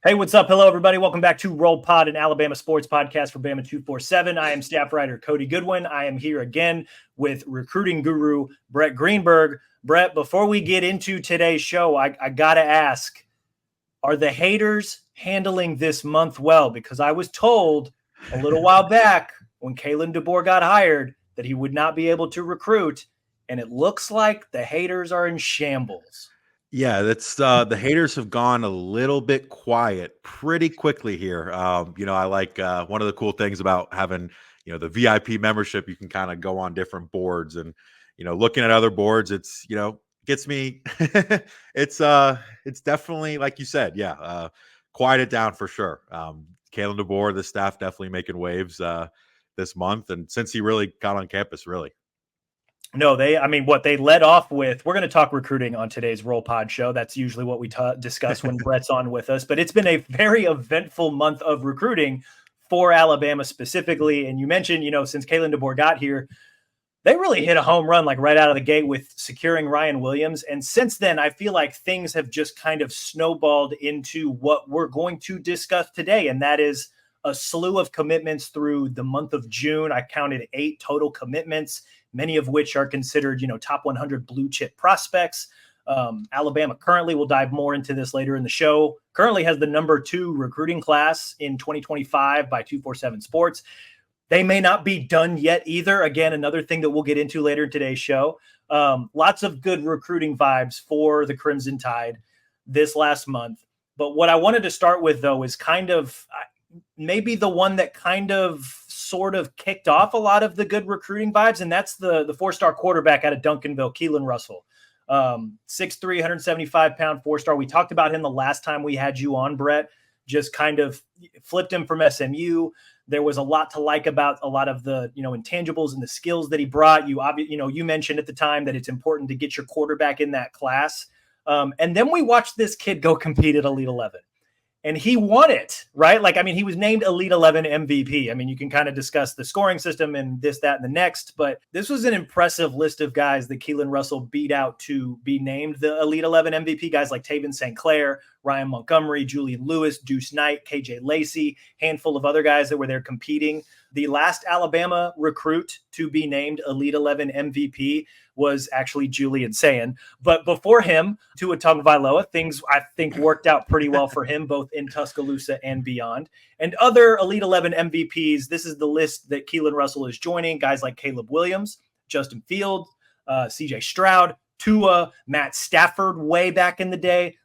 Hey, what's up? Hello, everybody. Welcome back to Roll Pod, an Alabama sports podcast for Bama 247. I am staff writer Cody Goodwin. I am here again with recruiting guru Brett Greenberg. Brett, before we get into today's show, I got to ask, are the haters handling this month well? Because I was told a little while back when Kalen DeBoer got hired that he would not be able to recruit, and it looks like the haters are in shambles. Yeah, that's the haters have gone a little bit quiet pretty quickly here. I like one of the cool things about having, the VIP membership, you can kind of go on different boards and, looking at other boards, it's, gets me it's definitely like you said, yeah, quieted down for sure. Kalen DeBoer, the staff definitely making waves this month and since he really got on campus, really. No, what they led off with, we're going to talk recruiting on today's Roll Pod show. That's usually what we discuss when Brett's on with us. But it's been a very eventful month of recruiting for Alabama specifically. And you mentioned, since Kalen DeBoer got here, they really hit a home run like right out of the gate with securing Ryan Williams. And since then, I feel like things have just kind of snowballed into what we're going to discuss today. And that is a slew of commitments through the month of June. I counted 8 total commitments, many of which are considered, top 100 blue chip prospects. Alabama currently, we'll dive more into this later in the show, currently has the number 2 recruiting class in 2025 by 247 Sports. They may not be done yet either. Again, another thing that we'll get into later in today's show. Lots of good recruiting vibes for the Crimson Tide this last month. But what I wanted to start with, though, is kind of maybe the one that kind of sort of kicked off a lot of the good recruiting vibes, and that's the 4-star quarterback out of Duncanville, Keelan Russell. 6'3", 175-pound 4-star. We talked about him the last time we had you on, Brett. Just kind of flipped him from SMU. There was a lot to like about a lot of the, intangibles and the skills that he brought. You mentioned at the time that it's important to get your quarterback in that class. And then we watched this kid go compete at Elite 11. And he won it, right? He was named Elite 11 MVP. You can kind of discuss the scoring system and this, that, and the next, but this was an impressive list of guys that Keelan Russell beat out to be named the Elite 11 MVP. Guys like Taven St. Clair, Ryan Montgomery, Julian Lewis, Deuce Knight, KJ Lacey, handful of other guys that were there competing. The last Alabama recruit to be named Elite 11 MVP was actually Julian Sayin. But before him, Tua Tagovailoa, things I think worked out pretty well for him, both in Tuscaloosa and beyond. And other Elite 11 MVPs, this is the list that Keelan Russell is joining. Guys like Caleb Williams, Justin Fields, CJ Stroud, Tua, Matt Stafford way back in the day.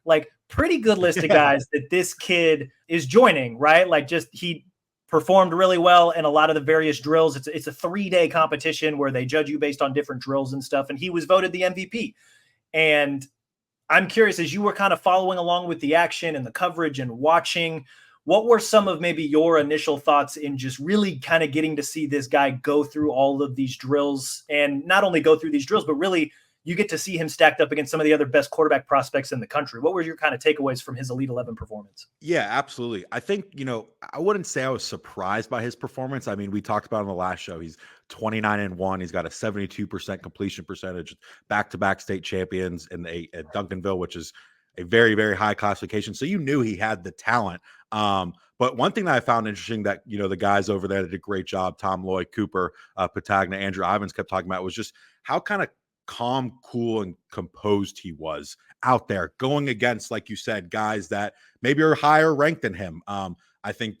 Pretty good list of guys that this kid is joining, right? He performed really well in a lot of the various drills. It's a 3-day competition where they judge you based on different drills and stuff. And he was voted the MVP. And I'm curious, as you were kind of following along with the action and the coverage and watching, what were some of maybe your initial thoughts in just really kind of getting to see this guy go through all of these drills, and not only go through these drills, but really you get to see him stacked up against some of the other best quarterback prospects in the country? What were your kind of takeaways from his Elite 11 performance? Yeah, absolutely. I think, I wouldn't say I was surprised by his performance. We talked about on the last show, he's 29-1. He's got a 72% completion percentage, back-to-back state champions at Duncanville, which is a very, very high classification. So you knew he had the talent. But one thing that I found interesting that, the guys over there that did a great job, Tom Lloyd, Cooper, Patagna, Andrew Ivins kept talking about was just how kind of calm, cool, and composed he was out there going against, like you said, guys that maybe are higher ranked than him. I think,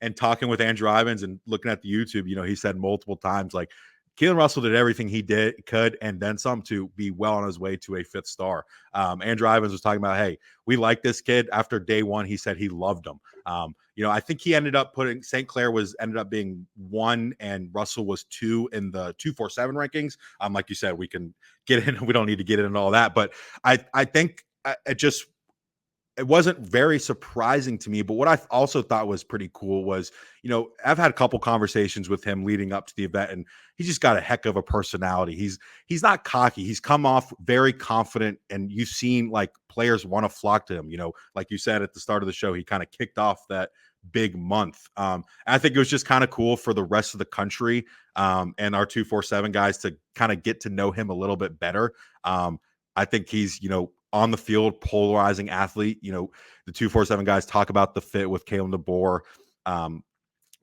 and talking with Andrew Ivins and looking at the YouTube, he said multiple times, like, Keelan Russell did everything he could and then some to be well on his way to a 5th star. Andrew Ivins was talking about, hey, we like this kid. After day 1, he said he loved him. I think he ended up putting St. Clair ended up being 1 and Russell was 2 in the 247 rankings. Like you said, we can get in. We don't need to get into all that, but I think it wasn't very surprising to me. But what I also thought was pretty cool was, I've had a couple conversations with him leading up to the event, and he's just got a heck of a personality. He's not cocky. He's come off very confident, and you've seen like players want to flock to him. Like you said at the start of the show, he kind of kicked off that big month. I think it was just kind of cool for the rest of the country and our 247 guys to kind of get to know him a little bit better. I think he's, on the field, polarizing athlete. You know, the 247 guys talk about the fit with Kalen DeBoer,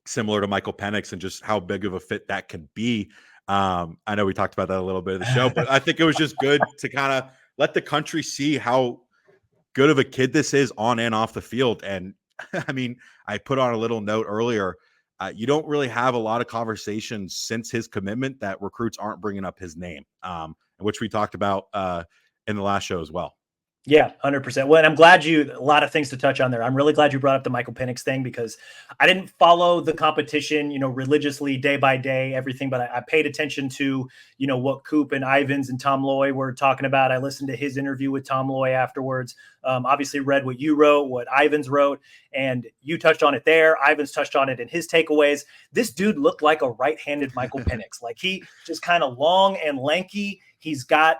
similar to Michael Penix, and just how big of a fit that could be. I know we talked about that a little bit of the show, but I think it was just good to kind of let the country see how good of a kid this is on and off the field. And I mean, I put on a little note earlier. You don't really have a lot of conversations since his commitment that recruits aren't bringing up his name, which we talked about in the last show as well. Yeah, 100%. Well, and I'm glad a lot of things to touch on there. I'm really glad you brought up the Michael Penix thing, because I didn't follow the competition, religiously day by day, everything, but I paid attention to, what Coop and Ivins and Tom Loy were talking about. I listened to his interview with Tom Loy afterwards. Obviously read what you wrote, what Ivins wrote, and you touched on it there. Ivins touched on it in his takeaways. This dude looked like a right-handed Michael Penix. Like, he just kind of long and lanky. He's got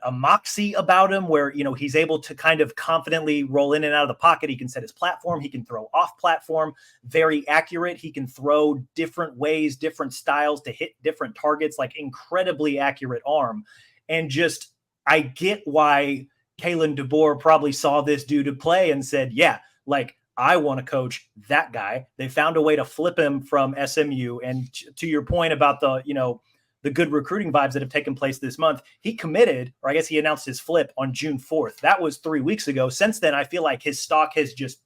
a moxie about him where, he's able to kind of confidently roll in and out of the pocket. He can set his platform. He can throw off platform, very accurate. He can throw different ways, different styles to hit different targets, like incredibly accurate arm. And just, I get why Kalen DeBoer probably saw this dude play and said, yeah, like, I want to coach that guy. They found a way to flip him from SMU. And to your point about the good recruiting vibes that have taken place this month, he committed, or I guess he announced his flip on June 4th. That was 3 weeks ago. Since then, I feel like his stock has just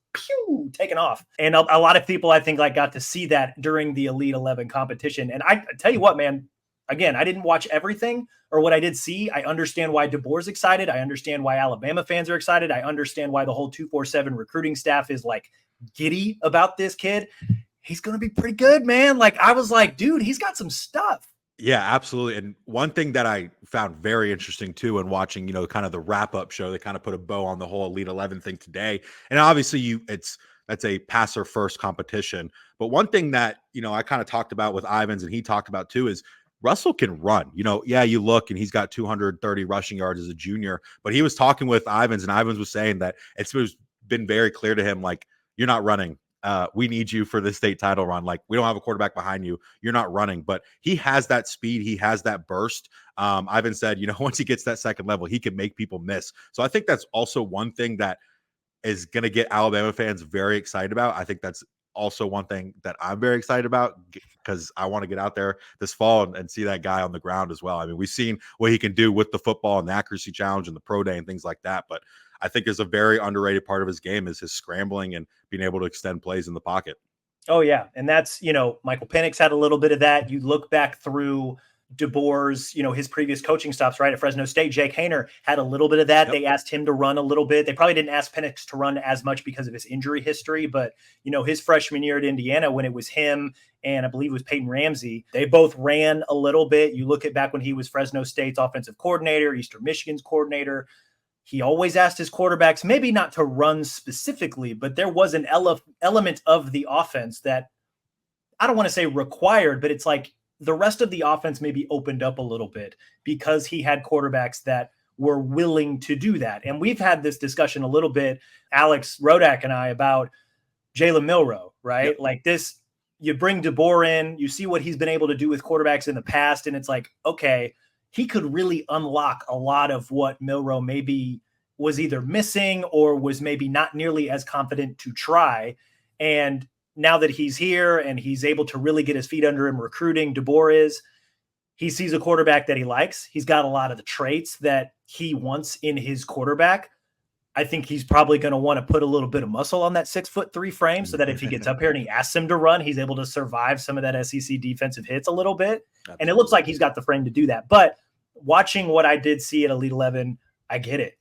taken off. And a lot of people, I think, like, got to see that during the Elite 11 competition. And I tell you what, man, again, I didn't watch everything, or what I did see. I understand why DeBoer's excited. I understand why Alabama fans are excited. I understand why the whole 247 recruiting staff is like giddy about this kid. He's going to be pretty good, man. Like, I was like, dude, he's got some stuff. Yeah, absolutely. And one thing that I found very interesting too, in watching, kind of the wrap up show, they kind of put a bow on the whole Elite 11 thing today. And obviously that's a passer first competition. But one thing that, I kind of talked about with Ivins, and he talked about too, is Russell can run. Yeah, you look and he's got 230 rushing yards as a junior, but he was talking with Ivins, and Ivins was saying that it's been very clear to him, like, you're not running. We need you for the state title run. Like, we don't have a quarterback behind you. You're not running, but he has that speed. He has that burst. Ivan said, once he gets that second level, he can make people miss. So I think that's also one thing that is going to get Alabama fans very excited about. I think that's also one thing that I'm very excited about, because I want to get out there this fall and see that guy on the ground as well. I mean, we've seen what he can do with the football and the accuracy challenge and the pro day and things like that, but I think is a very underrated part of his game is his scrambling and being able to extend plays in the pocket. Oh yeah. And that's, Michael Penix had a little bit of that. You look back through DeBoer's, his previous coaching stops, right, at Fresno State, Jake Haener had a little bit of that. Yep. They asked him to run a little bit. They probably didn't ask Penix to run as much because of his injury history, but, his freshman year at Indiana, when it was him and I believe it was Peyton Ramsey, they both ran a little bit. You look at back when he was Fresno State's offensive coordinator, Eastern Michigan's coordinator, he always asked his quarterbacks, maybe not to run specifically, but there was an element of the offense that I don't want to say required, but it's like the rest of the offense maybe opened up a little bit because he had quarterbacks that were willing to do that. And we've had this discussion a little bit, Alex Rodak and I, about Jalen Milroe, right? Yep. Like this, you bring DeBoer in, you see what he's been able to do with quarterbacks in the past, and it's like, okay, he could really unlock a lot of what Milroe maybe was either missing or was maybe not nearly as confident to try. And now that he's here and he's able to really get his feet under him recruiting, DeBoer he sees a quarterback that he likes. He's got a lot of the traits that he wants in his quarterback. I think he's probably going to want to put a little bit of muscle on that 6'3" frame so that if he gets up here and he asks him to run, he's able to survive some of that SEC defensive hits a little bit. Absolutely. And it looks like he's got the frame to do that. But watching what I did see at Elite 11, I get it.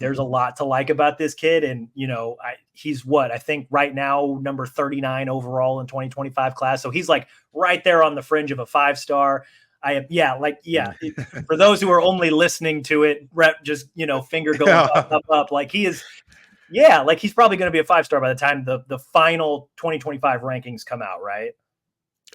There's a lot to like about this kid. And, he's I think right now, number 39 overall in 2025 class. So he's like right there on the fringe of a 5-star. For those who are only listening to it, Brett just, finger going up. Like he is, like he's probably going to be a 5-star by the time the final 2025 rankings come out, right?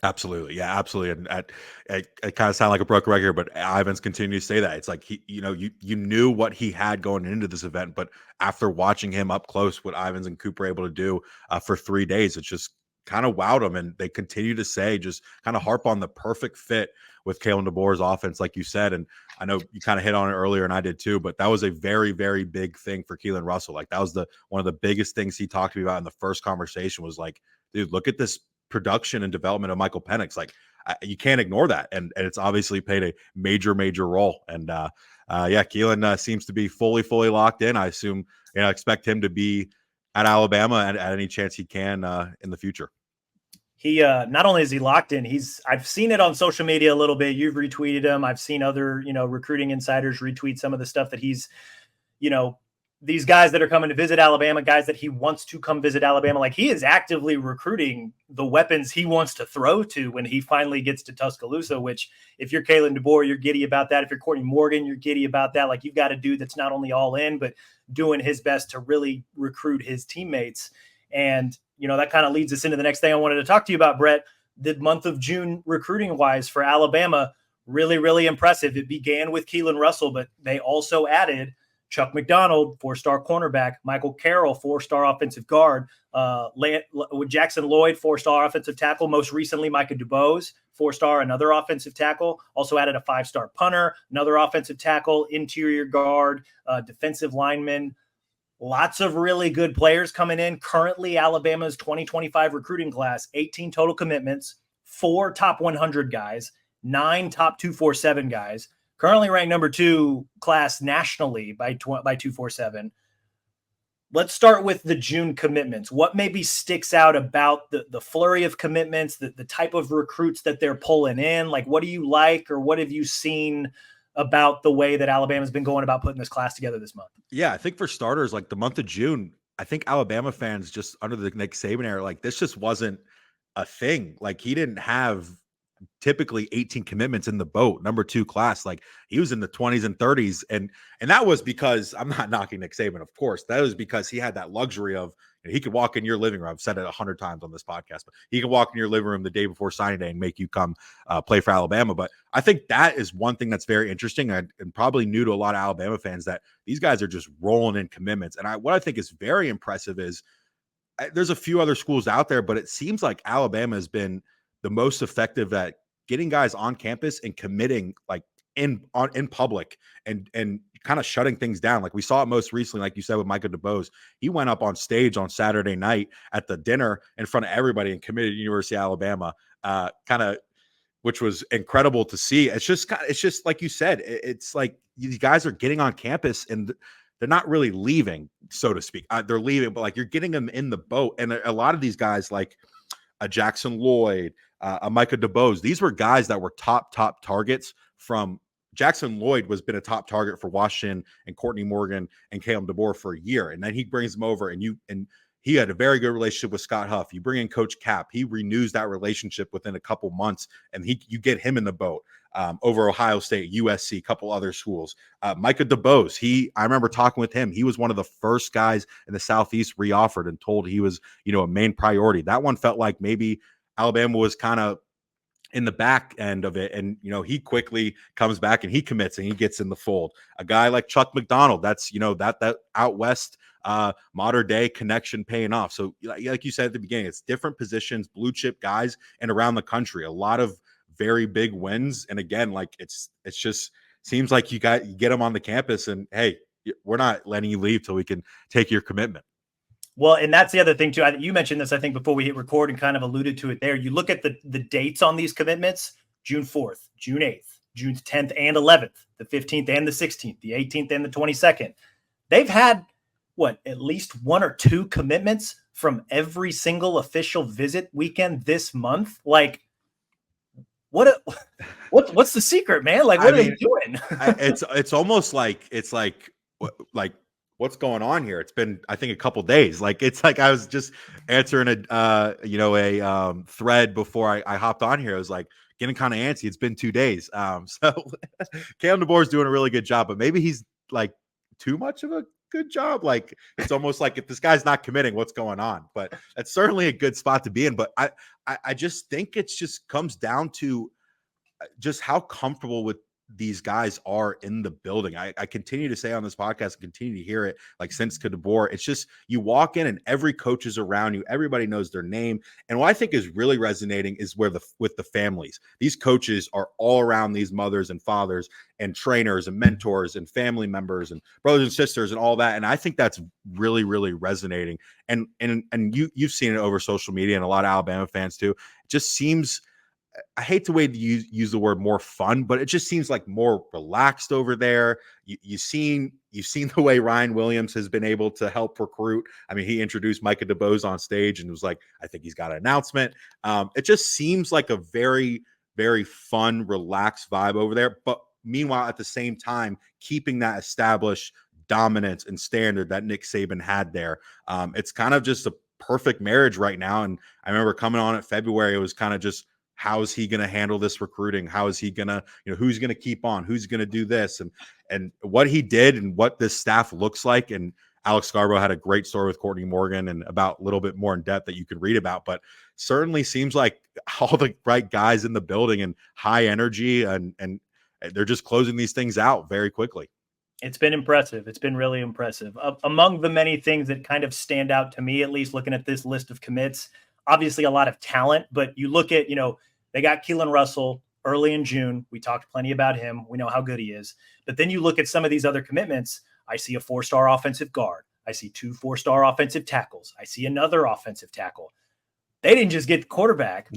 Absolutely. Yeah, absolutely. And it kind of sound like a broken record, but Ivans continue to say that. It's like he, you knew what he had going into this event, but after watching him up close, what Ivans and Cooper were able to do for 3 days, it's just kind of wowed them, and they continue to say, just kind of harp on the perfect fit with Kalen DeBoer's offense, like you said. And I know you kind of hit on it earlier, and I did too, but that was a very, very big thing for Keelan Russell. Like, that was one of the biggest things he talked to me about in the first conversation was like, dude, look at this production and development of Michael Penix. Like, you can't ignore that. And it's obviously played a major, major role. And yeah, Keelan seems to be fully locked in. I assume, expect him to be at Alabama at any chance he can in the future. He not only is he locked in, I've seen it on social media a little bit. You've retweeted him. I've seen other, recruiting insiders retweet some of the stuff that he's, these guys that are coming to visit Alabama, guys that he wants to come visit Alabama. Like, he is actively recruiting the weapons he wants to throw to when he finally gets to Tuscaloosa, which if you're Kalen DeBoer, you're giddy about that. If you're Courtney Morgan, you're giddy about that. Like, you've got a dude that's not only all in, but doing his best to really recruit his teammates. And, that kind of leads us into the next thing I wanted to talk to you about, Brett. The month of June recruiting wise for Alabama, really, really impressive. It began with Keelan Russell, but they also added Chuck McDonald, 4-star cornerback, Michael Carroll, 4-star offensive guard, with Jackson Lloyd, 4-star offensive tackle, most recently Micah DuBose, 4-star, another offensive tackle, also added a 5-star punter, another offensive tackle, interior guard, defensive lineman. Lots of really good players coming in. Currently, Alabama's 2025 recruiting class, 18 total commitments, 4 top 100 guys, 9 top 247 guys. Currently ranked number 2 class nationally by 247. Let's start with the June commitments. What maybe sticks out about the flurry of commitments, the type of recruits that they're pulling in? Like, what do you like, or what have you seen about the way that Alabama's been going about putting this class together this month? Yeah, I think for starters, like the month of June, I think Alabama fans just under the Nick Saban era, like this just wasn't a thing. Like, he didn't have typically 18 commitments in the boat, number 2 class. Like, he was in the 20s and 30s. And that was because, I'm not knocking Nick Saban, of course. That was because he had that luxury of, he could walk in your living room. I've said it 100 times on this podcast, but he can walk in your living room the day before signing day and make you come play for Alabama. But I think that is one thing that's very interesting and probably new to a lot of Alabama fans, that these guys are just rolling in commitments. And what I think is very impressive is there's a few other schools out there, but it seems like Alabama has been the most effective at getting guys on campus and committing like in public and kind of shutting things down. Like, we saw it most recently, like you said, with Micah DuBose. He went up on stage on Saturday night at the dinner in front of everybody and committed to University of Alabama, which was incredible to see. It's just like you said, it's like these guys are getting on campus and they're not really leaving, so to speak. They're leaving, but like, you're getting them in the boat. And a lot of these guys, like a Jackson Lloyd, a Micah DuBose, these were guys that were top targets. From Jackson Lloyd was been a top target for Washington and Courtney Morgan and Caleb DeBoer for a year. And then he brings them over, and he had a very good relationship with Scott Huff. You bring in Coach Cap, he renews that relationship within a couple months, and you get him in the boat over Ohio State, USC, a couple other schools. Micah DuBose, I remember talking with him. He was one of the first guys in the Southeast reoffered and told he was, a main priority. That one felt like maybe Alabama was kind of in the back end of it. And, he quickly comes back and he commits and he gets in the fold. A guy like Chuck McDonald, that's, that out West modern day connection paying off. So like you said at the beginning, it's different positions, blue chip guys, and around the country, a lot of very big wins. And again, like it's just seems like you get them on the campus and, hey, we're not letting you leave till we can take your commitment. Well, and that's the other thing too. You mentioned this, I think, before we hit record, and kind of alluded to it there. You look at the dates on these commitments: June 4th, June 8th, June 10th and 11th, the 15th and the 16th, the 18th and the 22nd. They've had at least 1 or 2 commitments from every single official visit weekend this month. Like, what's the secret, man? Like, what are they doing? It's almost like what's going on here? It's been, I think, a couple days. Like, it's like I was just answering a thread before I hopped on here. I was like getting kind of antsy. It's been 2 days. So Caleb DeBoer is doing a really good job, but maybe he's like too much of a good job. Like, it's almost like if this guy's not committing, what's going on? But that's certainly a good spot to be in. But I just think it's just comes down to just how comfortable with these guys are in the building. I continue to say on this podcast and continue to hear it like since DeBoer, it's just you walk in and every coach is around you. Everybody knows their name. And what I think is really resonating is with the families. These coaches are all around these mothers and fathers and trainers and mentors and family members and brothers and sisters and all that. And I think that's really, really resonating. And you've seen it over social media and a lot of Alabama fans too. It just seems, I hate the way to use the word more fun, but it just seems like more relaxed over there. You've seen the way Ryan Williams has been able to help recruit. I mean, he introduced Micah DeBose on stage and was like, I think he's got an announcement. It just seems like a very, very fun, relaxed vibe over there. But meanwhile, at the same time, keeping that established dominance and standard that Nick Saban had there. It's kind of just a perfect marriage right now. And I remember coming on in February, it was kind of just, how is he going to handle this recruiting? How is he going to, who's going to keep on? Who's going to do this? And what he did and what this staff looks like. And Alex Scarborough had a great story with Courtney Morgan and about a little bit more in depth that you could read about, but certainly seems like all the right guys in the building and high energy and they're just closing these things out very quickly. It's been impressive. It's been really impressive. Among the many things that kind of stand out to me, at least looking at this list of commits, obviously a lot of talent, but you look at, they got Keelan Russell early in June. We talked plenty about him. We know how good he is. But then you look at some of these other commitments. I see a 4-star offensive guard. I see 2 4-star offensive tackles. I see another offensive tackle. They didn't just get the quarterback.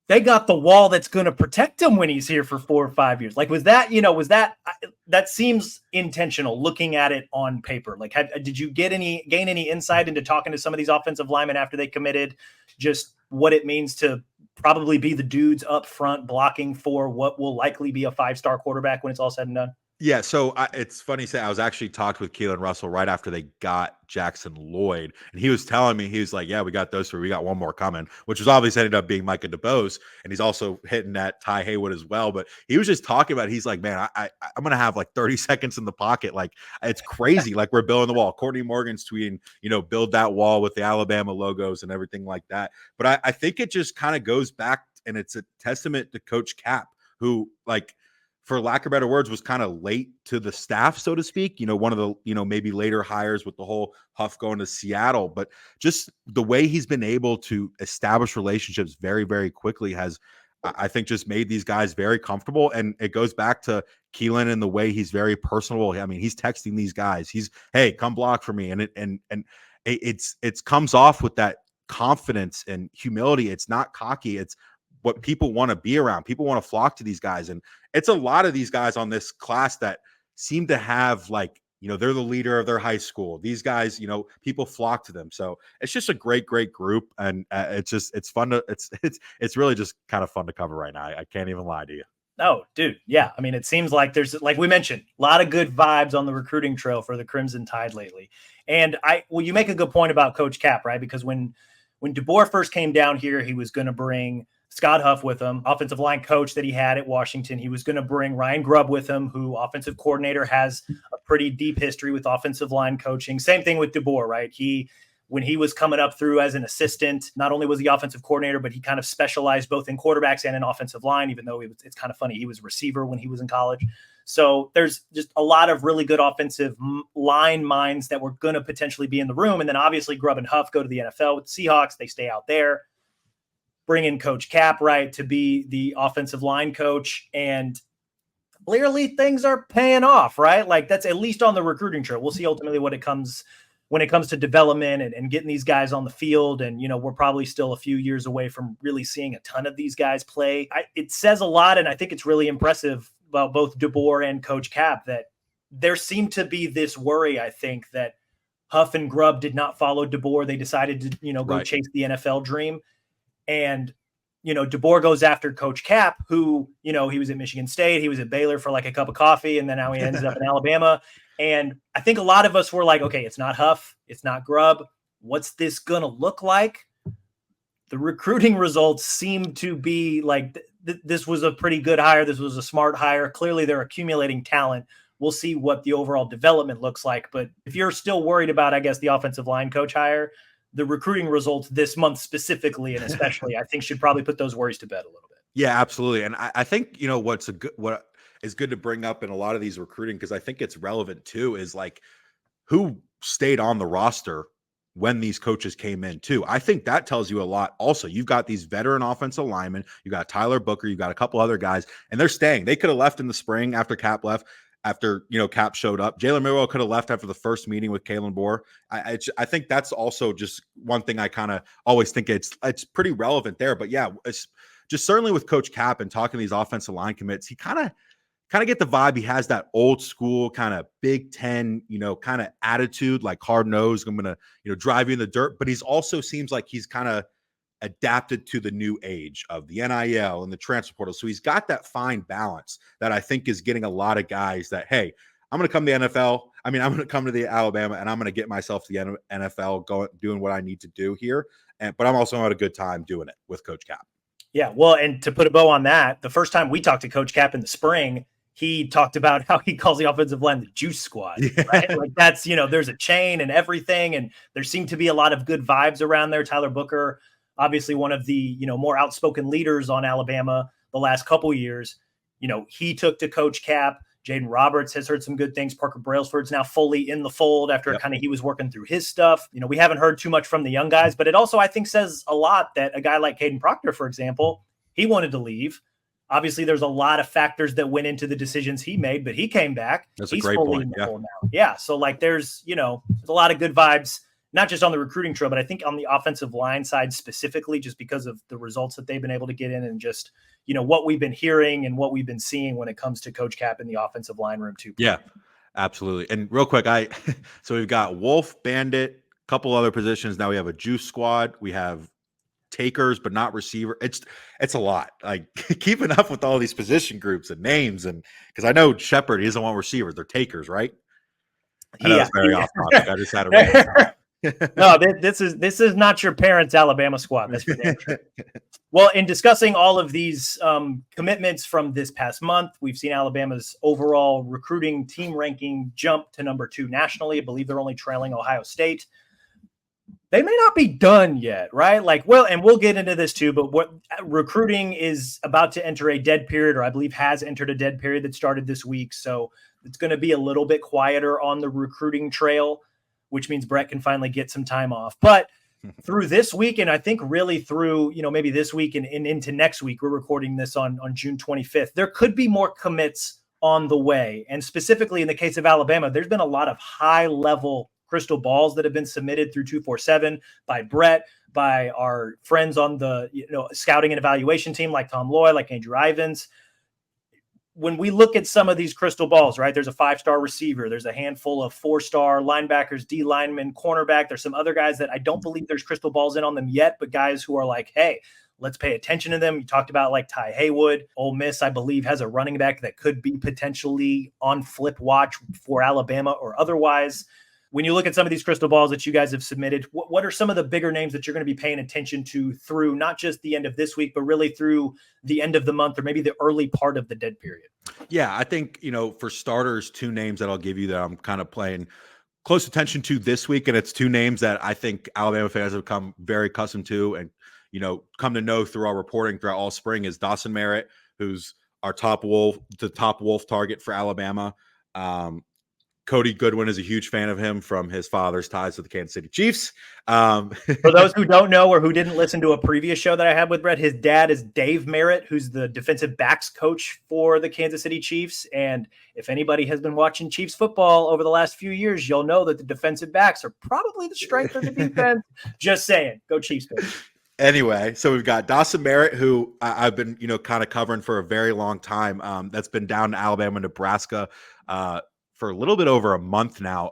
They got the wall that's going to protect him when he's here for 4 or 5 years. Like, that seems intentional looking at it on paper. Like, did you gain any insight into talking to some of these offensive linemen after they committed, just what it means to probably be the dudes up front blocking for what will likely be a 5-star quarterback when it's all said and done? Yeah, so it's funny to say I was actually talked with Keelan Russell right after they got Jackson Lloyd, and he was telling me, he was like, yeah, we got those 3. We got one more coming, which was obviously ended up being Micah DeBose, and he's also hitting that Ty Haywood as well. But he was just talking about, he's like, man, I'm going to have like 30 seconds in the pocket. Like, it's crazy. Like, we're building the wall. Courtney Morgan's tweeting, build that wall with the Alabama logos and everything like that. But I think it just kind of goes back, and it's a testament to Coach Cap, who, like, for lack of better words, was kind of late to the staff, so to speak, one of the, maybe later hires with the whole Huff going to Seattle, but just the way he's been able to establish relationships very, very quickly has, I think, just made these guys very comfortable. And it goes back to Keelan and the way he's very personable. I mean, he's texting these guys. Hey, come block for me. And it's comes off with that confidence and humility. It's not cocky. It's what people want to be around. People want to flock to these guys. And it's a lot of these guys on this class that seem to have, like, they're the leader of their high school. These guys, people flock to them. So it's just a great, great group. And it's fun to, it's really just kind of fun to cover right now. I can't even lie to you. Oh, dude. Yeah. I mean, it seems like there's, like we mentioned, a lot of good vibes on the recruiting trail for the Crimson Tide lately. And you make a good point about Coach Cap, right? Because when DeBoer first came down here, he was going to bring Scott Huff with him, offensive line coach that he had at Washington. He was going to bring Ryan Grubb with him, who offensive coordinator, has a pretty deep history with offensive line coaching. Same thing with DeBoer, right? When he was coming up through as an assistant, not only was he offensive coordinator, but he kind of specialized both in quarterbacks and in offensive line, even though it's kind of funny. He was a receiver when he was in college. So there's just a lot of really good offensive line minds that were going to potentially be in the room. And then obviously Grubb and Huff go to the NFL with the Seahawks. They stay out there. Bring in Coach Cap, right, to be the offensive line coach. And clearly things are paying off, right? Like, that's at least on the recruiting trail. We'll see ultimately when it comes to development and getting these guys on the field. And, we're probably still a few years away from really seeing a ton of these guys play. It says a lot, and I think it's really impressive about both DeBoer and Coach Cap that there seemed to be this worry, I think, that Huff and Grubb did not follow DeBoer. They decided to, go right. chase the NFL dream. And, DeBoer goes after Coach Cap, who, he was at Michigan State. He was at Baylor for like a cup of coffee, and then now he ends up in Alabama. And I think a lot of us were like, okay, it's not Huff. It's not Grubb. What's this going to look like? The recruiting results seem to be like this was a pretty good hire. This was a smart hire. Clearly, they're accumulating talent. We'll see what the overall development looks like. But if you're still worried about, I guess, the offensive line coach hire, the recruiting results this month specifically and especially, I think, should probably put those worries to bed a little bit. Yeah, absolutely. And I think, is good to bring up in a lot of these recruiting, because I think it's relevant too, is like who stayed on the roster when these coaches came in too. I think that tells you a lot. Also, you've got these veteran offensive linemen, you got Tyler Booker, you got a couple other guys, and they're staying. They could have left in the spring after Cap left, after Cap showed up. Jalen Milroe could have left after the first meeting with Kalen Bohr. I think that's also just one thing I kind of always think it's pretty relevant there. But yeah, it's just certainly with Coach Cap and talking to these offensive line commits, he kind of get the vibe he has that old school kind of Big Ten, kind of attitude, like hard nosed. I'm gonna, drive you in the dirt. But he's also seems like he's kind of adapted to the new age of the NIL and the transfer portal. So he's got that fine balance that I think is getting a lot of guys that, hey, I'm going to come to the NFL. I'm going to come to the Alabama and I'm going to get myself to the NFL, doing what I need to do here. But I'm also having a good time doing it with Coach Cap. Yeah, well, and to put a bow on that, the first time we talked to Coach Cap in the spring, he talked about how he calls the offensive line the juice squad, right? Like that's, there's a chain and everything. And there seemed to be a lot of good vibes around there. Tyler Booker, obviously one of the, more outspoken leaders on Alabama the last couple years, he took to Coach Cap. Jaden Roberts has heard some good things. Parker Brailsford's now fully in the fold after kind of he was working through his stuff. We haven't heard too much from the young guys, but it also, I think, says a lot that a guy like Caden Proctor, for example, he wanted to leave. Obviously, there's a lot of factors that went into the decisions he made, but he came back. That's a great point. Now. Yeah. So like there's a lot of good vibes, not just on the recruiting trail, but I think on the offensive line side specifically, just because of the results that they've been able to get in and just, what we've been hearing and what we've been seeing when it comes to Coach Cap in the offensive line room too. Yeah, absolutely. And real quick, so we've got Wolf, Bandit, a couple other positions. Now we have a juice squad. We have takers, but not receiver. It's a lot. Like keeping up with all these position groups and names, and because I know Shepard, he doesn't want receivers; they're takers, right? I know it's very off topic. I just had a no, this is not your parents' Alabama squad. That's for damn sure. Well, in discussing all of these commitments from this past month, we've seen Alabama's overall recruiting team ranking jump to number 2 nationally. I believe they're only trailing Ohio State. They may not be done yet, right? And we'll get into this too, but what recruiting is about to enter a dead period, or I believe has entered a dead period that started this week. So it's going to be a little bit quieter on the recruiting trail, which means Brett can finally get some time off. But through this week, and I think really through, maybe this week and into next week, we're recording this on June 25th, there could be more commits on the way. And specifically in the case of Alabama, there's been a lot of high-level crystal balls that have been submitted through 247 by Brett, by our friends on the scouting and evaluation team like Tom Loy, like Andrew Ivins. When we look at some of these crystal balls, right, there's a 5-star receiver. There's a handful of 4-star linebackers, D linemen, cornerback. There's some other guys that I don't believe there's crystal balls in on them yet, but guys who are like, hey, let's pay attention to them. You talked about like Ty Haywood. Ole Miss, I believe, has a running back that could be potentially on flip watch for Alabama or otherwise. When you look at some of these crystal balls that you guys have submitted, what are some of the bigger names that you're going to be paying attention to through not just the end of this week, but really through the end of the month or maybe the early part of the dead period? Yeah, I think, for starters, 2 names that I'll give you that I'm kind of playing close attention to this week. And it's 2 names that I think Alabama fans have become very accustomed to and, come to know through our reporting throughout all spring is Dawson Merritt, who's our top Wolf target for Alabama. Cody Goodwin is a huge fan of him from his father's ties to the Kansas City Chiefs. For those who don't know or who didn't listen to a previous show that I had with Brett, his dad is Dave Merritt, who's the defensive backs coach for the Kansas City Chiefs. And if anybody has been watching Chiefs football over the last few years, you'll know that the defensive backs are probably the strength of the defense. Just saying. Go Chiefs, baby. Anyway, so we've got Dawson Merritt, who I've been, kind of covering for a very long time. That's been down to Alabama, Nebraska, for a little bit over a month now.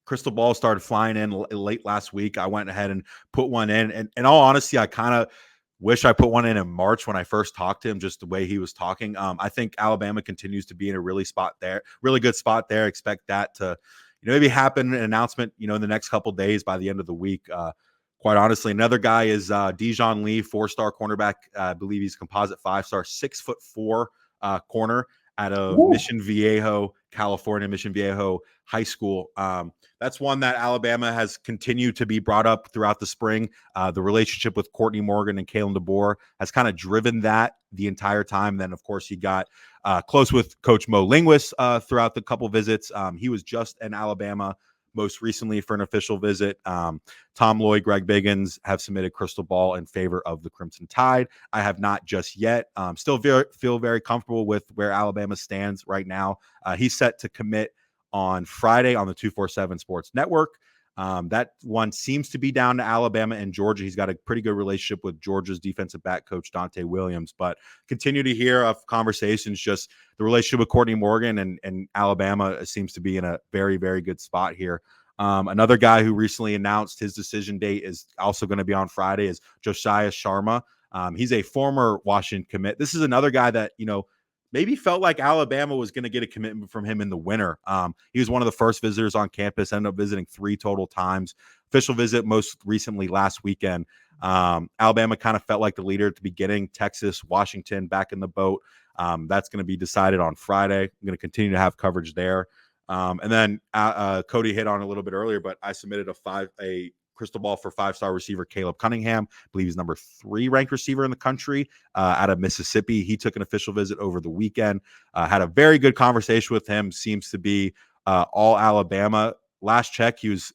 Crystal ball started flying in late last week. I went ahead and put one in. And in all honesty, I kind of wish I put one in March when I first talked to him, just the way he was talking. I think Alabama continues to be in a really good spot there. Expect that to, maybe happen, an announcement, in the next couple of days by the end of the week. Quite honestly, another guy is Dijon Lee, 4-star cornerback. I believe he's composite 5-star, 6'4" corner out of Mission Viejo, California, Mission Viejo High School. That's one that Alabama has continued to be brought up throughout the spring. The relationship with Courtney Morgan and Kalen DeBoer has kind of driven that the entire time. Then, of course, he got close with Coach Mo Linguist throughout the couple visits. He was just in Alabama most recently for an official visit. Tom Lloyd, Greg Biggins have submitted crystal ball in favor of the Crimson Tide. I have not just yet. Still feel very comfortable with where Alabama stands right now. He's set to commit on Friday on the 247 Sports Network. That one seems to be down to Alabama and Georgia. He's got a pretty good relationship with Georgia's defensive back coach, Dante Williams, but continue to hear of conversations. Just the relationship with Courtney Morgan and Alabama seems to be in a very, very good spot here. Another guy who recently announced his decision date is also going to be on Friday is Josiah Sharma. He's a former Washington commit. This is another guy that, maybe felt like Alabama was going to get a commitment from him in the winter. He was one of the first visitors on campus, ended up visiting 3 total times. Official visit most recently last weekend. Alabama kind of felt like the leader at the beginning. Texas, Washington back in the boat. That's going to be decided on Friday. I'm going to continue to have coverage there. And then Cody hit on a little bit earlier, but I submitted a crystal ball for 5-star receiver Caleb Cunningham. I believe he's number 3 ranked receiver in the country out of Mississippi. He took an official visit over the weekend. Had a very good conversation with him. Seems to be all Alabama. Last check, he was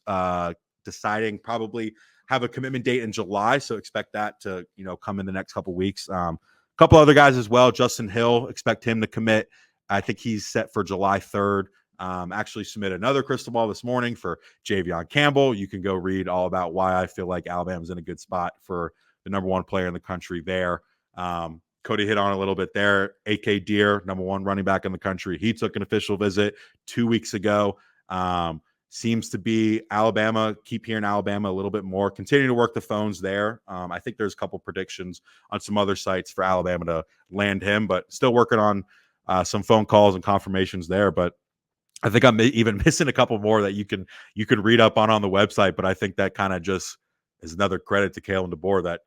deciding probably have a commitment date in July. So expect that to come in the next couple weeks. A couple other guys as well. Justin Hill, expect him to commit. I think he's set for July 3rd. Actually submitted another crystal ball this morning for Javion Campbell. You can go read all about why I feel like Alabama's in a good spot for the number 1 player in the country there. Cody hit on a little bit there. AK Deer, number 1 running back in the country. He took an official visit 2 weeks ago. Seems to be Alabama. Keep hearing Alabama a little bit more. Continue to work the phones there. I think there's a couple predictions on some other sites for Alabama to land him, but still working on some phone calls and confirmations there. But I think I'm even missing a couple more that you can read up on the website, but I think that kind of just is another credit to Kalen DeBoer that,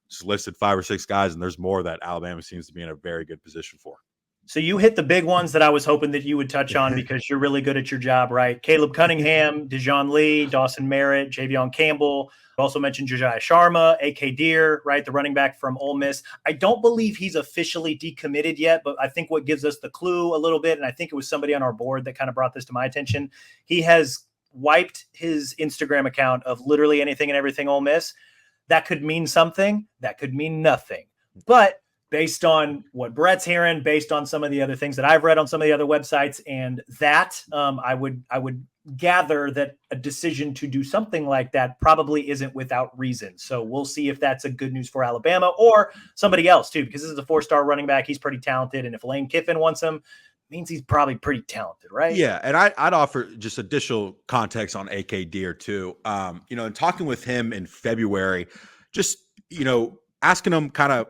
just listed 5 or 6 guys, and there's more that Alabama seems to be in a very good position for. So you hit the big ones that I was hoping that you would touch on because you're really good at your job, right? Caleb Cunningham, Dijon Lee, Dawson Merritt, Javion Campbell. Also mentioned Josiah Sharma, AK Deer, right? The running back from Ole Miss. I don't believe he's officially decommitted yet, but I think what gives us the clue a little bit, and I think it was somebody on our board that kind of brought this to my attention, he has wiped his Instagram account of literally anything and everything Ole Miss. That could mean something. That could mean nothing. But based on what Brett's hearing, based on some of the other things that I've read on some of the other websites, and that I would gather that a decision to do something like that probably isn't without reason. So we'll see if that's a good news for Alabama or somebody else too, because this is a 4-star running back. He's pretty talented. And if Lane Kiffin wants him, means he's probably pretty talented, right? Yeah, and I'd offer just additional context on AK Deer too. In talking with him in February, just asking him kind of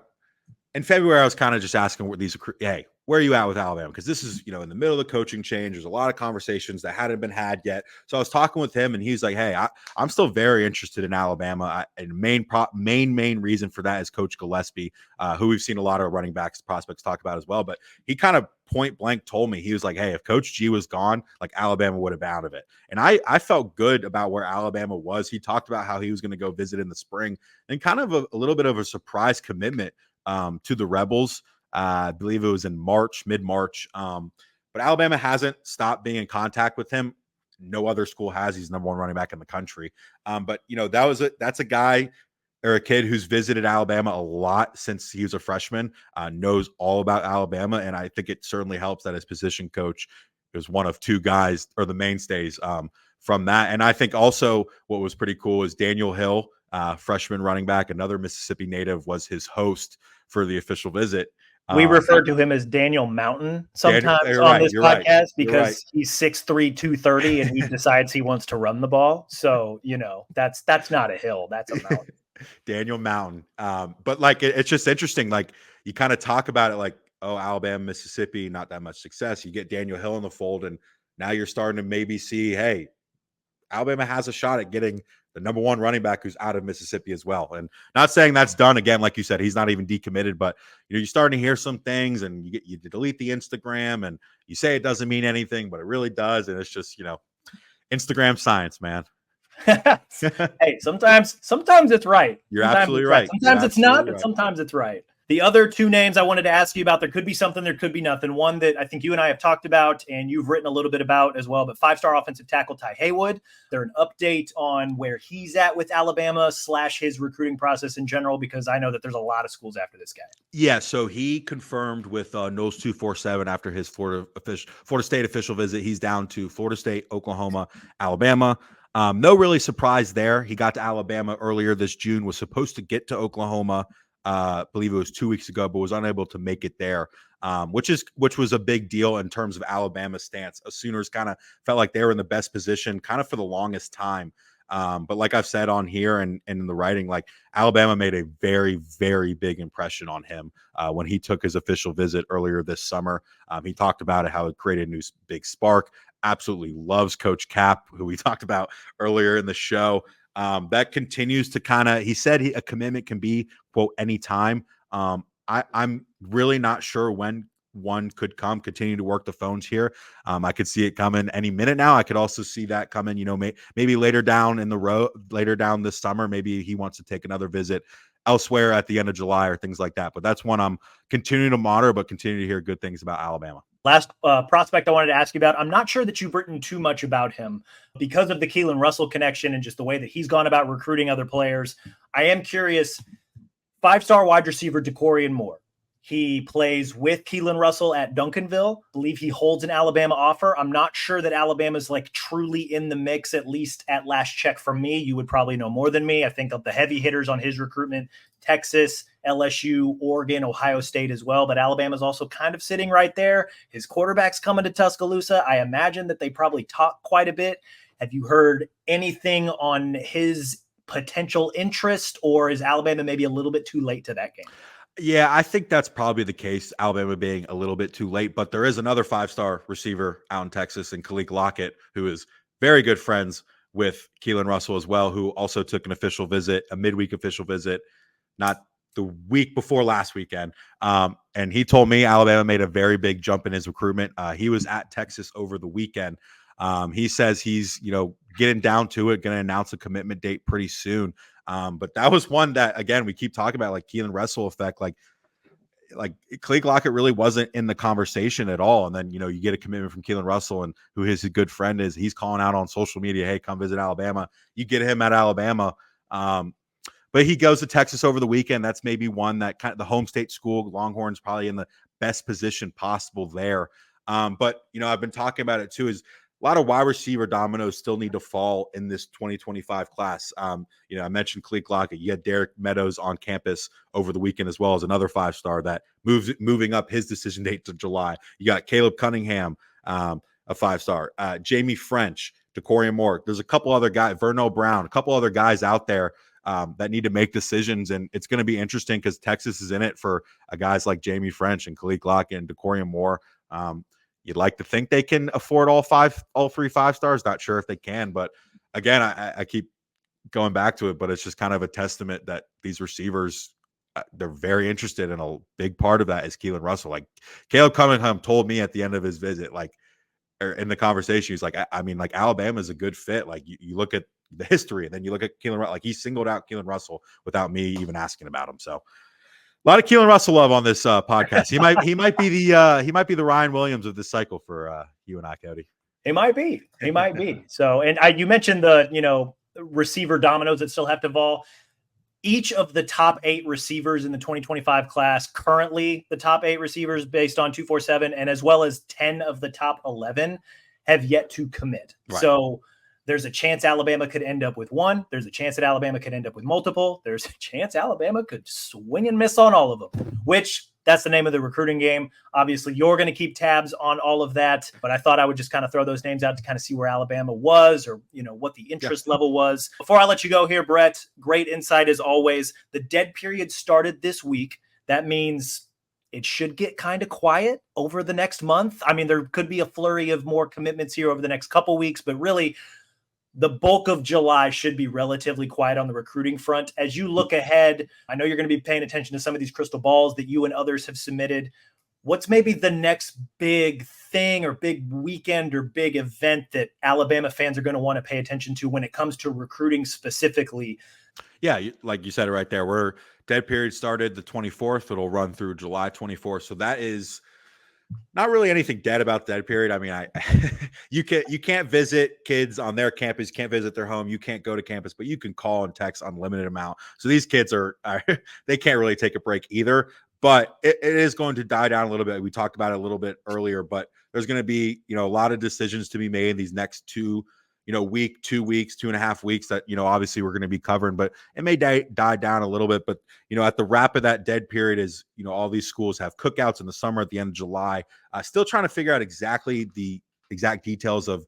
in February, I was kind of just asking hey, where are you at with Alabama? Because this is, in the middle of the coaching change. There's a lot of conversations that hadn't been had yet. So I was talking with him, and he's like, hey, I'm still very interested in Alabama. And main reason for that is Coach Gillespie, who we've seen a lot of running backs prospects talk about as well. But he kind of point blank told me, he was like, hey, if Coach G was gone, like Alabama would have been out of it. And I felt good about where Alabama was. He talked about how he was going to go visit in the spring and kind of a little bit of a surprise commitment to the Rebels. I believe it was in mid-March. But Alabama hasn't stopped being in contact with him. No other school has. He's number 1 running back in the country. But that's a guy or a kid who's visited Alabama a lot since he was a freshman, knows all about Alabama. And I think it certainly helps that his position coach is one of 2 guys or the mainstays from that. And I think also what was pretty cool is Daniel Hill, freshman running back, another Mississippi native, was his host for the official visit. We refer to him as Daniel Mountain sometimes on this podcast because he's 6'3", 230, and he decides he wants to run the ball. So, that's not a hill. That's a mountain. Daniel Mountain. But it's just interesting. Like you kind of talk about it like, oh, Alabama, Mississippi, not that much success. You get Daniel Hill in the fold, and now you're starting to maybe see, hey, Alabama has a shot at getting the number one running back who's out of Mississippi as well. And not saying that's done. Again, like you said, he's not even decommitted, but you're starting to hear some things, and you delete the Instagram and you say it doesn't mean anything, but it really does. And it's just, Instagram science, man. Hey, sometimes it's right. You're Sometimes absolutely it's right. Sometimes it's not, but right. sometimes it's right. The other two names I wanted to ask you about, there could be something, there could be nothing. One that I think you and I have talked about and you've written a little bit about as well, but 5-star offensive tackle Ty Haywood. They're an update on where he's at with Alabama / his recruiting process in general, because I know that there's a lot of schools after this guy. Yeah, so he confirmed with Nose 247 after his Florida State official visit. He's down to Florida State, Oklahoma, Alabama. No really surprise there. He got to Alabama earlier this June, was supposed to get to Oklahoma, I believe it was 2 weeks ago, but was unable to make it there, which was a big deal in terms of Alabama's stance. Sooners kind of felt like they were in the best position kind of for the longest time. But like I've said on here and in the writing, like Alabama made a very, very big impression on him when he took his official visit earlier this summer. He talked about it, how it created a new big spark. Absolutely loves Coach Cap, who we talked about earlier in the show. That continues to he said a commitment can be, quote, anytime. I'm really not sure when one could come. Continue to work the phones here. I could see it coming any minute now. I could also see that coming, maybe later down in the road, later down this summer. Maybe he wants to take another visit elsewhere at the end of July or things like that. But that's one I'm continuing to monitor, but continue to hear good things about Alabama. Last prospect I wanted to ask you about. I'm not sure that you've written too much about him because of the Keelan Russell connection and just the way that he's gone about recruiting other players. I am curious. 5-star wide receiver DeCorian Moore. He plays with Keelan Russell at Duncanville. I believe he holds an Alabama offer. I'm not sure that Alabama's like truly in the mix, at least at last check from me. You would probably know more than me. I think of the heavy hitters on his recruitment, Texas, LSU, Oregon, Ohio State as well. But Alabama's also kind of sitting right there. His quarterback's coming to Tuscaloosa. I imagine that they probably talk quite a bit. Have you heard anything on his potential interest, or is Alabama maybe a little bit too late to that game? Yeah, I think that's probably the case, Alabama being a little bit too late, but there is another 5-star receiver out in Texas, and Khalil Lockett, who is very good friends with Keelan Russell as well, who also took an official visit, a midweek official visit, not the week before last weekend. And he told me Alabama made a very big jump in his recruitment. He was at Texas over the weekend. He says he's, getting down to it, going to announce a commitment date pretty soon. But that was one that, again, we keep talking about, like Keelan Russell effect, like Khalil Lockett really wasn't in the conversation at all. And then, you get a commitment from Keelan Russell, and who his good friend is, he's calling out on social media, hey, come visit Alabama. You get him at Alabama. But he goes to Texas over the weekend. That's maybe one that kind of the home state school, Longhorns, probably in the best position possible there. But, I've been talking about it too, is a lot of wide receiver dominoes still need to fall in this 2025 class. I mentioned Khalil Lockett. You had Derek Meadows on campus over the weekend, as well as another 5-star that moving up his decision date to July. You got Caleb Cunningham, a 5-star, Jamie French, DeCorian Moore. There's a couple other guys, Verno Brown, a couple other guys out there that need to make decisions. And it's going to be interesting because Texas is in it for guys like Jamie French and Khalil Lockett and DeCorian Moore. You'd like to think they can afford all 3 5-stars. Not sure if they can, but again, I keep going back to it, but it's just kind of a testament that these receivers, they're very interested, and a big part of that is Keelan Russell. Like Caleb Cunningham told me at the end of his visit, or in the conversation, he's like, Alabama is a good fit. Like you look at the history, and then you look at Keelan Russell, like he singled out Keelan Russell without me even asking about him. So a lot of Keelan Russell love on this podcast. He might be the Ryan Williams of this cycle for you and I, Cody. He might be. So, and you mentioned the receiver dominoes that still have to fall. Each of the top 8 receivers in the 2025 class, currently the top 8 receivers based on 247, and as well as 10 of the top 11 have yet to commit. Right. So there's a chance Alabama could end up with one. There's a chance that Alabama could end up with multiple. There's a chance Alabama could swing and miss on all of them, which that's the name of the recruiting game. Obviously, you're going to keep tabs on all of that, but I thought I would just kind of throw those names out to kind of see where Alabama was, or, what the interest level was. Before I let you go here, Brett, great insight as always. The dead period started this week. That means it should get kind of quiet over the next month. I mean, there could be a flurry of more commitments here over the next couple weeks, but really, the bulk of July should be relatively quiet on the recruiting front. As you look ahead, I know you're going to be paying attention to some of these crystal balls that you and others have submitted. What's maybe the next big thing or big weekend or big event that Alabama fans are going to want to pay attention to when it comes to recruiting specifically? Yeah, like you said it right there. We're dead period started the 24th. It'll run through July 24th. So that is not really anything dead about dead period. I mean, you can't visit kids on their campus, you can't visit their home, you can't go to campus, but you can call and text unlimited amount. So these kids are they can't really take a break either. But it is going to die down a little bit. We talked about it a little bit earlier, but there's going to be a lot of decisions to be made in these next 2 week, 2 weeks, 2.5 weeks that obviously we're going to be covering. But it may die down a little bit. But at the wrap of that dead period is all these schools have cookouts in the summer at the end of July. Still trying to figure out exactly the exact details of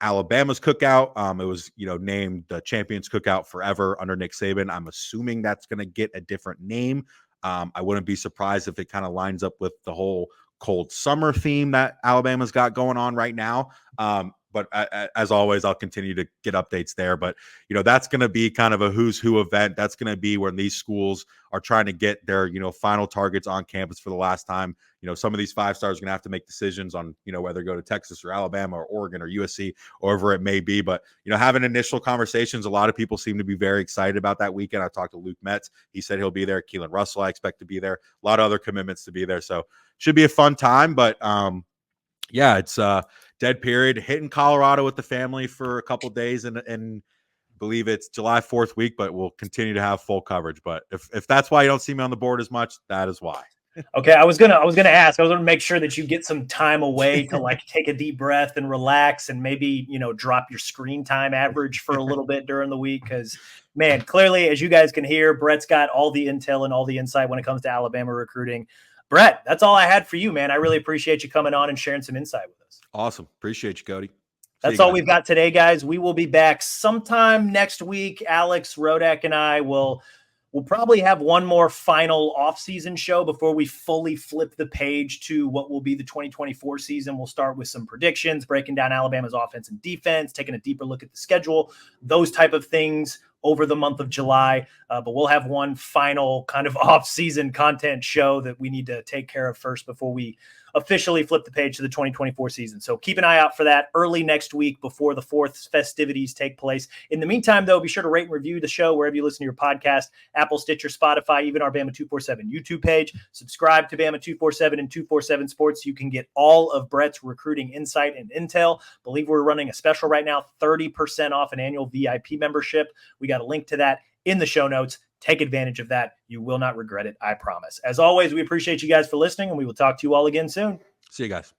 Alabama's cookout. It was named the Champions Cookout Forever under Nick Saban. I'm assuming that's going to get a different name. I wouldn't be surprised if it kind of lines up with the whole cold summer theme that Alabama's got going on right now. But as always, I'll continue to get updates there. But, that's going to be kind of a who's who event. That's going to be when these schools are trying to get their, final targets on campus for the last time. Some of these 5-stars are going to have to make decisions on, whether to go to Texas or Alabama or Oregon or USC or wherever it may be. But, having initial conversations, a lot of people seem to be very excited about that weekend. I talked to Luke Metz. He said he'll be there. Keelan Russell, I expect to be there. A lot of other commitments to be there. So should be a fun time. But, yeah, it's dead period. Hitting Colorado with the family for a couple days, and believe it's July 4th week, but we'll continue to have full coverage. But if that's why you don't see me on the board as much, that is why. Okay, I was gonna ask. I was gonna make sure that you get some time away to like take a deep breath and relax, and maybe drop your screen time average for a little bit during the week. Because man, clearly, as you guys can hear, Brett's got all the intel and all the insight when it comes to Alabama recruiting. Brett, that's all I had for you, man. I really appreciate you coming on and sharing some insight with us. Awesome, appreciate you, Cody. That's all we've got today, guys. We will be back sometime next week. Alex Rodak and I will. We'll probably have one more final off-season show before we fully flip the page to what will be the 2024 season. We'll start with some predictions, breaking down Alabama's offense and defense, taking a deeper look at the schedule, those type of things over the month of July. But we'll have one final kind of off-season content show that we need to take care of first before we officially flip the page to the 2024 season. So keep an eye out for that early next week before the 4th festivities take place. In the meantime, though, be sure to rate and review the show wherever you listen to your podcast, Apple, Stitcher, Spotify, even our Bama 247 YouTube page. Subscribe to Bama 247 and 247 Sports. You can get all of Brett's recruiting insight and intel. Believe we're running a special right now, 30% off an annual VIP membership. We got a link to that in the show notes. Take advantage of that. You will not regret it, I promise. As always, we appreciate you guys for listening, and we will talk to you all again soon. See you guys.